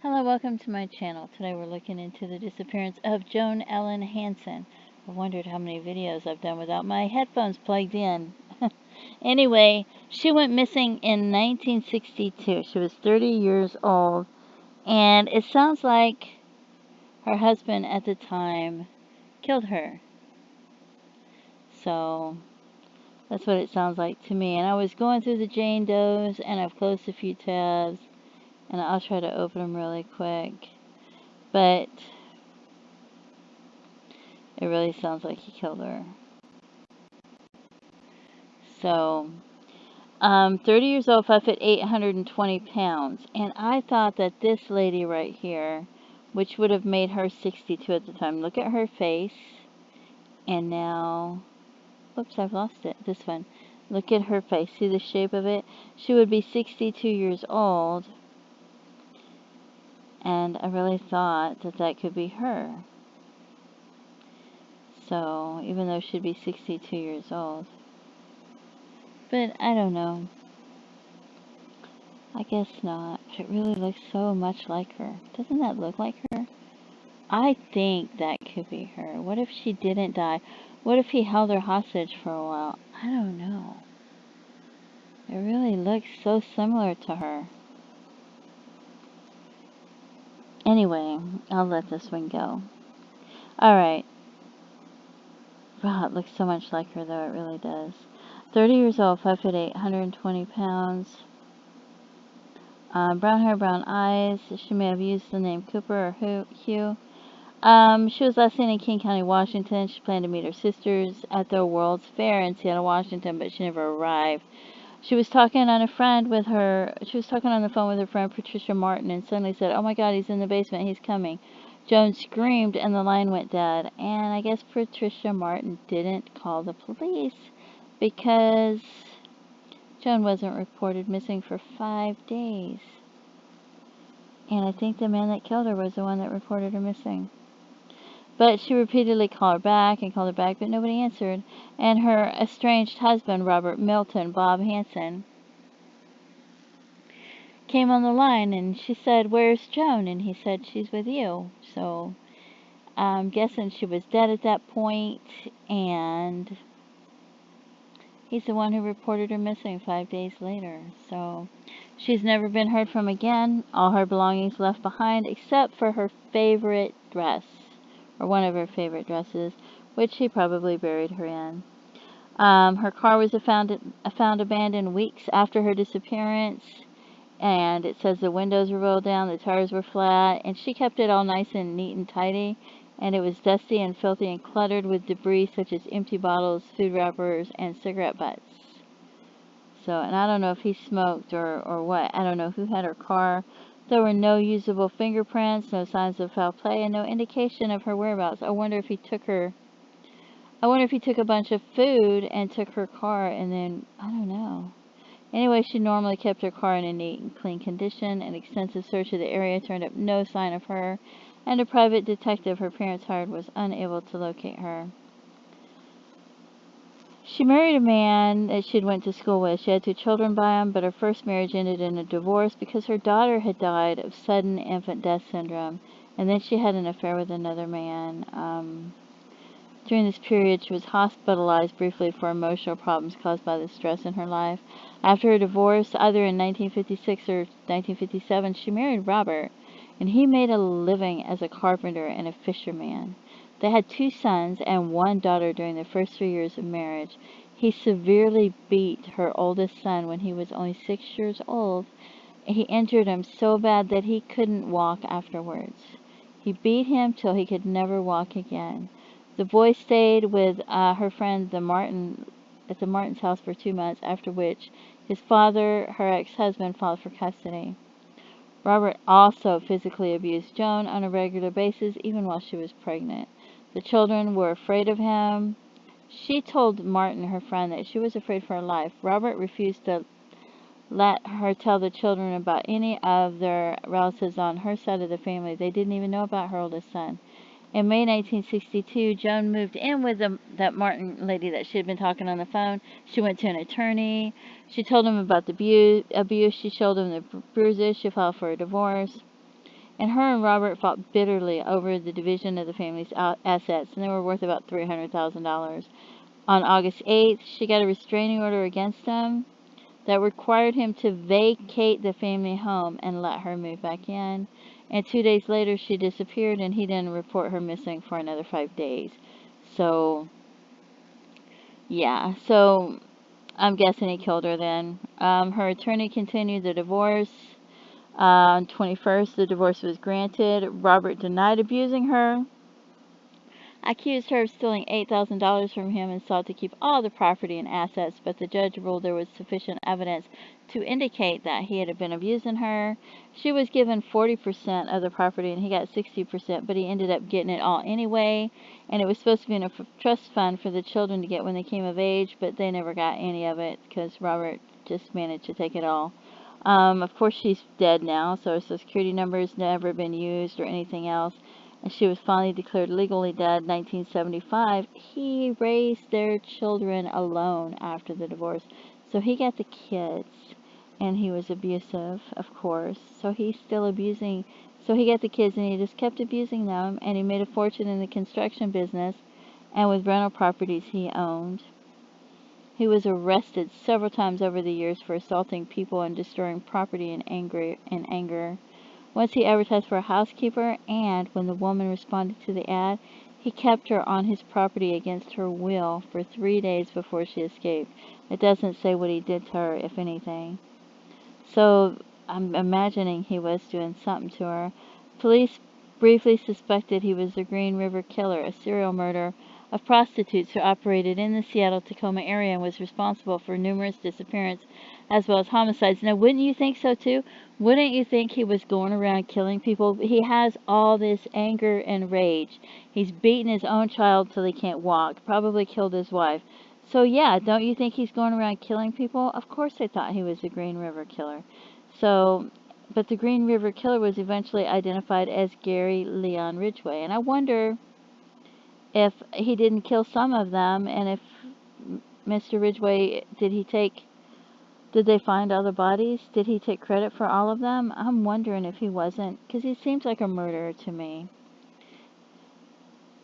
Hello, welcome to my channel. Today we're looking into the disappearance of Joan Ellen Hansen. I wondered how many videos I've done without my headphones plugged in. Anyway, she went missing in 1962. She was 30 years old, and it sounds like her husband at the time killed her. So that's what it sounds like to me. And I was going through the Jane Does, and I've closed a few tabs, and I'll try to open them really quick. But it really sounds like he killed her. So, 30 years old, 5'8", 120 pounds. And I thought that this lady right here, which would have made her 62 at the time. Look at her face. And now, whoops, I've lost it. This one. Look at her face. See the shape of it? She would be 62 years old. And I really thought that that could be her. So, even though she'd be 62 years old. But I don't know. I guess not. It really looks so much like her. Doesn't that look like her? I think that could be her. What if she didn't die? What if he held her hostage for a while? I don't know. It really looks so similar to her. Anyway, I'll let this one go. Alright. Wow, it looks so much like her though, it really does. 30 years old, 5'8", 120 pounds. Brown hair, brown eyes. She may have used the name Cooper or Hugh. She was last seen in King County, Washington. She planned to meet her sisters at the World's Fair in Seattle, Washington, but she never arrived. She was talking on the phone with her friend Patricia Martin, and suddenly said, "Oh my God, he's in the basement. He's coming." Joan screamed, and the line went dead. And I guess Patricia Martin didn't call the police because Joan wasn't reported missing for 5 days. And I think the man that killed her was the one that reported her missing. But she repeatedly called her back, but nobody answered. And her estranged husband, Robert Milton, Bob Hansen, came on the line, and she said, "Where's Joan?" And he said, "She's with you." So I'm guessing she was dead at that point, and he's the one who reported her missing 5 days later. So she's never been heard from again. All her belongings left behind, except for her favorite dress, or one of her favorite dresses, which he probably buried her in. Her car was found abandoned weeks after her disappearance, and it says the windows were rolled down, the tires were flat, and she kept it all nice and neat and tidy, and it was dusty and filthy and cluttered with debris such as empty bottles, food wrappers, and cigarette butts. So, and I don't know if he smoked or what. I don't know who had her car. There were no usable fingerprints, no signs of foul play, and no indication of her whereabouts. I wonder if he took a bunch of food and took her car, and then, I don't know. Anyway, she normally kept her car in a neat and clean condition. An extensive search of the area turned up no sign of her, and a private detective her parents hired was unable to locate her. She married a man that she'd went to school with. She had 2 children by him, but her first marriage ended in a divorce because her daughter had died of sudden infant death syndrome, and then she had an affair with another man. During this period, she was hospitalized briefly for emotional problems caused by the stress in her life. After her divorce, either in 1956 or 1957, she married Robert, and he made a living as a carpenter and a fisherman. They had 2 sons and 1 daughter during the first 3 years of marriage. He severely beat her oldest son when he was only 6 years old. He injured him so bad that he couldn't walk afterwards. He beat him till he could never walk again. The boy stayed with her friend at the Martin's house for 2 months, after which his father, her ex-husband, filed for custody. Robert also physically abused Joan on a regular basis, even while she was pregnant. The children were afraid of him. She told Martin, her friend, that she was afraid for her life. Robert refused to let her tell the children about any of their relatives on her side of the family. They didn't even know about her oldest son. In May 1962, Joan moved in with that Martin lady that she had been talking on the phone. She went to an attorney. She told him about the abuse. She showed him the bruises. She filed for a divorce. And her and Robert fought bitterly over the division of the family's assets, and they were worth about $300,000. On August 8th, she got a restraining order against him that required him to vacate the family home and let her move back in. And 2 days later, she disappeared, and he didn't report her missing for another 5 days. So, yeah. So, I'm guessing he killed her then. Her attorney continued the divorce. On 21st, the divorce was granted. Robert denied abusing her, accused her of stealing $8,000 from him, and sought to keep all the property and assets, but the judge ruled there was sufficient evidence to indicate that he had been abusing her. She was given 40% of the property and he got 60%, but he ended up getting it all anyway, and it was supposed to be in a trust fund for the children to get when they came of age, but they never got any of it because Robert just managed to take it all. Of course, she's dead now, so her Social Security number has never been used or anything else, and she was finally declared legally dead in 1975. He raised their children alone after the divorce, so he got the kids, and he was abusive, of course, so he's still abusing. So he got the kids, and he just kept abusing them, and he made a fortune in the construction business and with rental properties he owned. He was arrested several times over the years for assaulting people and destroying property in anger. Once he advertised for a housekeeper, and when the woman responded to the ad, he kept her on his property against her will for 3 days before she escaped. It doesn't say what he did to her, if anything. So I'm imagining he was doing something to her. Police briefly suspected he was the Green River Killer, a serial murderer of prostitutes who operated in the Seattle-Tacoma area and was responsible for numerous disappearances as well as homicides. Now, wouldn't you think so too? Wouldn't you think he was going around killing people? He has all this anger and rage. He's beaten his own child till he can't walk, probably killed his wife. So yeah, don't you think he's going around killing people? Of course they thought he was the Green River Killer. So, but the Green River Killer was eventually identified as Gary Leon Ridgway. And I wonder if he didn't kill some of them, and if Mr. Ridgway, did they find other bodies? Did he take credit for all of them? I'm wondering if he wasn't, because he seems like a murderer to me.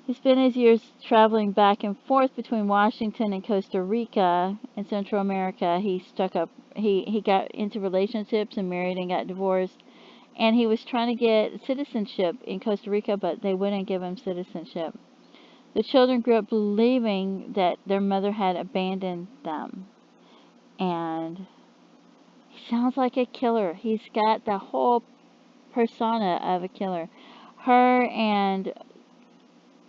He spent his years traveling back and forth between Washington and Costa Rica in Central America. He got into relationships and married and got divorced. And he was trying to get citizenship in Costa Rica, but they wouldn't give him citizenship. The children grew up believing that their mother had abandoned them. And he sounds like a killer. He's got the whole persona of a killer. Her and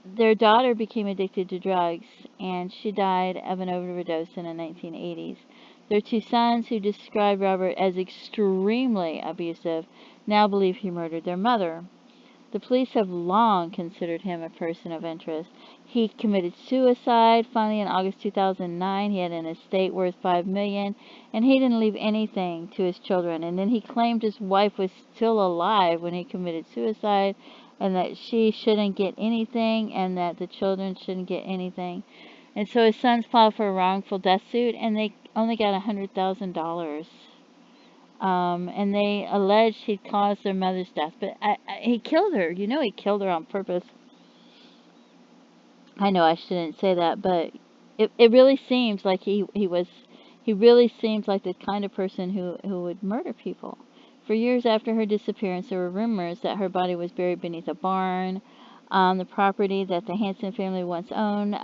their daughter became addicted to drugs, and she died of an overdose in the 1980s. Their two sons, who described Robert as extremely abusive, now believe he murdered their mother. The police have long considered him a person of interest. He committed suicide finally in August 2009. He had an estate worth $5 million, and he didn't leave anything to his children. And then he claimed his wife was still alive when he committed suicide, and that she shouldn't get anything, and that the children shouldn't get anything. And so his sons filed for a wrongful death suit, and they only got $100,000. And they alleged he'd caused their mother's death, but he killed her. You know, he killed her on purpose. I know I shouldn't say that, but it really seems like he really seems like the kind of person who would murder people. For years after her disappearance, there were rumors that her body was buried beneath a barn on the property that the Hansen family once owned.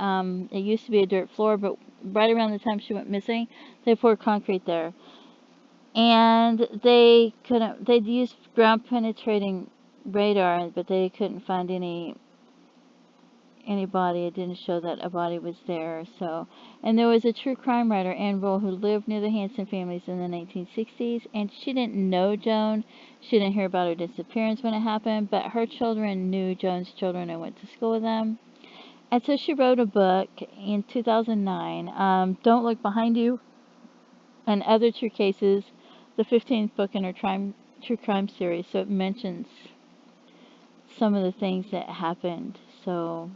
It used to be a dirt floor, but right around the time she went missing, they poured concrete there. And they'd used ground penetrating radar, but they couldn't find any body. It didn't show that a body was there. So, and there was a true crime writer, Ann Rule, who lived near the Hansen families in the 1960s, and she didn't know Joan. She didn't hear about her disappearance when it happened, but her children knew Joan's children and went to school with them. And so she wrote a book in 2009, Don't Look Behind You, and Other True Cases, the 15th book in her true crime series. So it mentions some of the things that happened. So,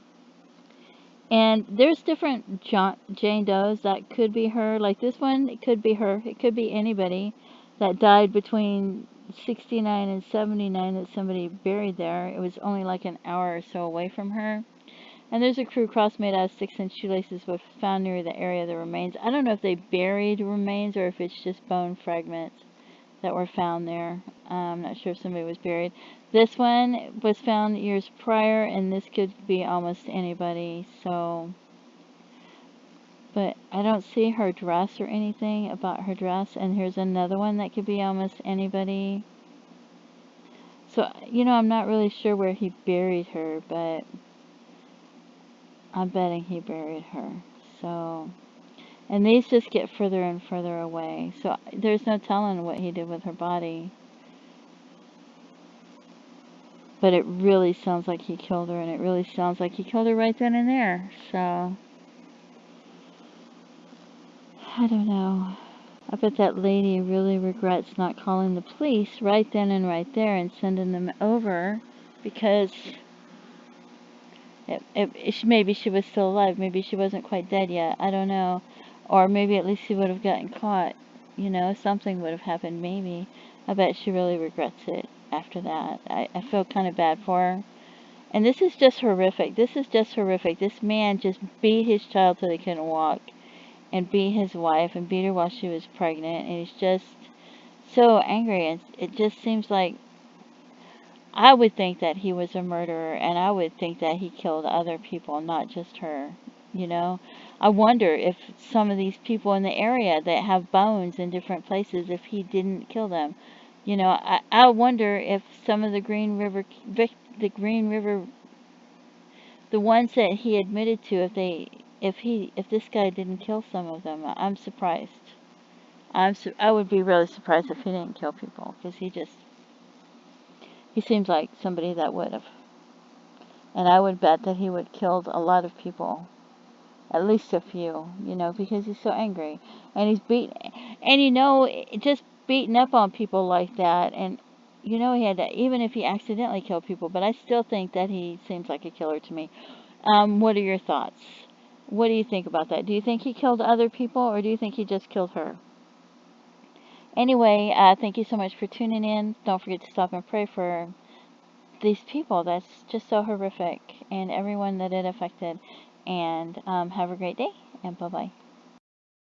and there's different Jane Does that could be her. Like this one, it could be her. It could be anybody that died between 69 and 79 that somebody buried there. It was only like an hour or so away from her. And there's a crude cross made out of 6-inch shoelaces was found near the area of the remains. I don't know if they buried remains or if it's just bone fragments that were found there. I'm not sure if somebody was buried. This one was found years prior, and this could be almost anybody. So, but I don't see her dress or anything about her dress. And here's another one that could be almost anybody. So, I'm not really sure where he buried her, but I'm betting he buried her. So, and these just get further and further away. So there's no telling what he did with her body. But it really sounds like he killed her, and it really sounds like he killed her right then and there. So, I don't know. I bet that lady really regrets not calling the police right then and right there and sending them over, because maybe she was still alive. Maybe she wasn't quite dead yet. I don't know. Or maybe at least she would have gotten caught. Something would have happened maybe. I bet she really regrets it after that. I feel kind of bad for her. And this is just horrific. This is just horrific. This man just beat his child till he couldn't walk, and beat his wife, and beat her while she was pregnant. And he's just so angry. And it just seems like I would think that he was a murderer, and I would think that he killed other people, not just her. I wonder if some of these people in the area that have bones in different places, if he didn't kill them. I wonder if some of the Green River, the ones that he admitted to, if this guy didn't kill some of them. I'm surprised. I would be really surprised if he didn't kill people, because he seems like somebody that would have. And I would bet that he would have killed a lot of people. At least a few, because he's so angry. And just beating up on people like that. And, he had to, even if he accidentally killed people, but I still think that he seems like a killer to me. What are your thoughts? What do you think about that? Do you think he killed other people, or do you think he just killed her? Anyway, thank you so much for tuning in. Don't forget to stop and pray for these people. That's just so horrific, and everyone that it affected. And have a great day, and bye-bye.